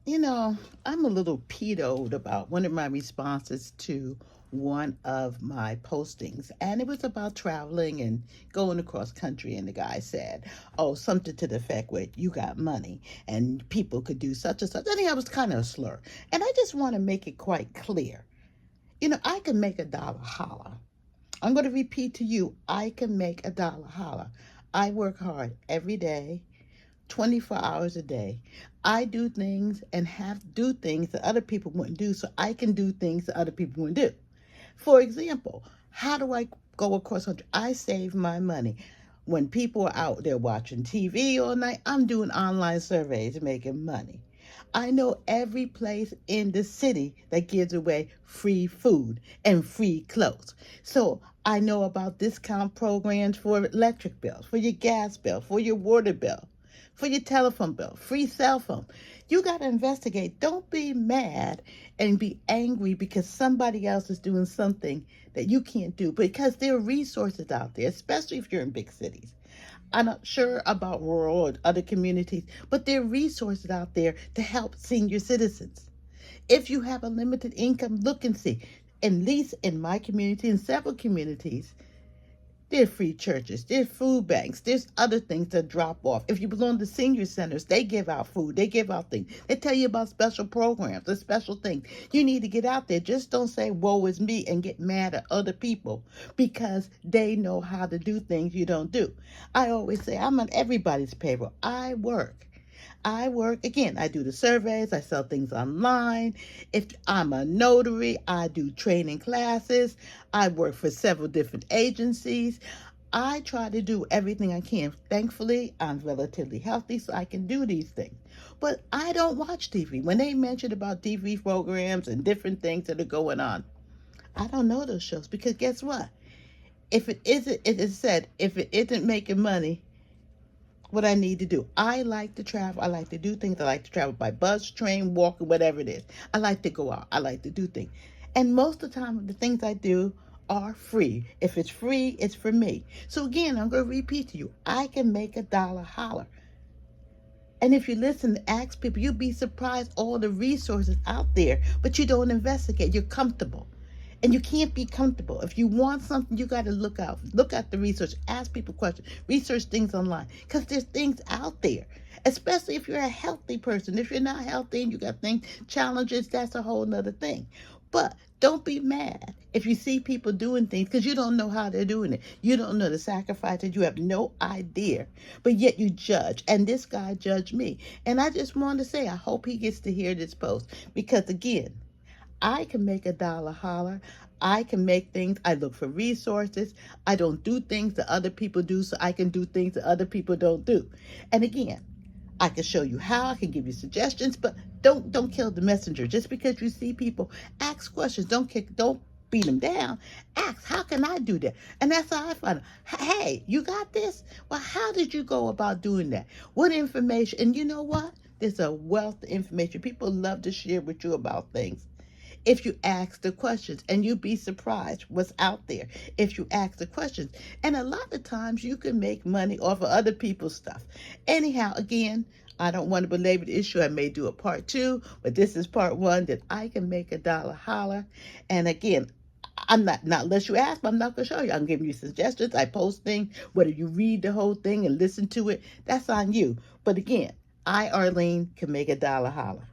You know, I'm a little pedoed about one of my responses to one of my postings, and it was about traveling and going across country. And the guy said, "Oh, something to the effect where you got money and people could do such and such." I think I was kind of a slur, and I just want to make it quite clear. I can make a dollar holler. I'm going to repeat to you, I can make a dollar holler. I work hard every day 24 hours a day. I do things and have to do things that other people wouldn't do so I can do things that other people wouldn't do. For example, how do I go across country? I save my money. When people are out there watching TV all night, I'm doing online surveys making money. I know every place in the city that gives away free food and free clothes. So I know about discount programs for electric bills, for your gas bill, for your water bill, for your telephone bill, free cell phone. You got to investigate. Don't be mad and be angry because somebody else is doing something that you can't do because there are resources out there, especially if you're in big cities. I'm not sure about rural or other communities, but there are resources out there to help senior citizens. If you have a limited income, look and see. At least in my community and several communities, there's free churches, there's food banks, there's other things that drop off. If you belong to senior centers, they give out food, they give out things. They tell you about special programs, the special things. You need to get out there. Just don't say, woe is me, and get mad at other people because they know how to do things you don't do. I always say, I'm on everybody's payroll. I work again. I do the surveys. I sell things online. If I'm a notary, I do training classes. I work for several different agencies. I try to do everything I can. Thankfully, I'm relatively healthy, so I can do these things. But I don't watch TV. When they mention about TV programs and different things that are going on, I don't know those shows because guess what? If it isn't, it is said, if it isn't making money, what I need to do. I like to travel. I like to do things. I like to travel by bus, train, walk, whatever it is. I like to go out. I like to do things. And most of the time, the things I do are free. If it's free, it's for me. So again, I'm going to repeat to you, I can make a dollar holler. And if you listen and ask people, you'll be surprised all the resources out there, but you don't investigate. You're comfortable. And you can't be comfortable. If you want something, you got to look out. Look at the research. Ask people questions. Research things online. Because there's things out there. Especially if you're a healthy person. If you're not healthy and you got things, challenges, that's a whole nother thing. But don't be mad if you see people doing things because you don't know how they're doing it. You don't know the sacrifices. You have no idea. But yet you judge. And this guy judged me. And I just want to say, I hope he gets to hear this post. Because again, I can make a dollar holler. I can make things. I look for resources. I don't do things that other people do so I can do things that other people don't do. And again, I can show you how. I can give you suggestions, but don't kill the messenger. Just because you see people, ask questions. Don't beat them down. Ask, how can I do that? And that's how I find out. Hey, you got this? Well, how did you go about doing that? What information? And you know what? There's a wealth of information. People love to share with you about things if you ask the questions, and you'd be surprised what's out there if you ask the questions. And a lot of times you can make money off of other people's stuff. Anyhow, again, I don't want to belabor the issue. I may do a part two, but this is part one, that I can make a dollar holler. And again, I'm not unless you ask, I'm not going to show you. I'm giving you suggestions. I post things. Whether you read the whole thing and listen to it, that's on you. But again, I, Arlene, can make a dollar holler.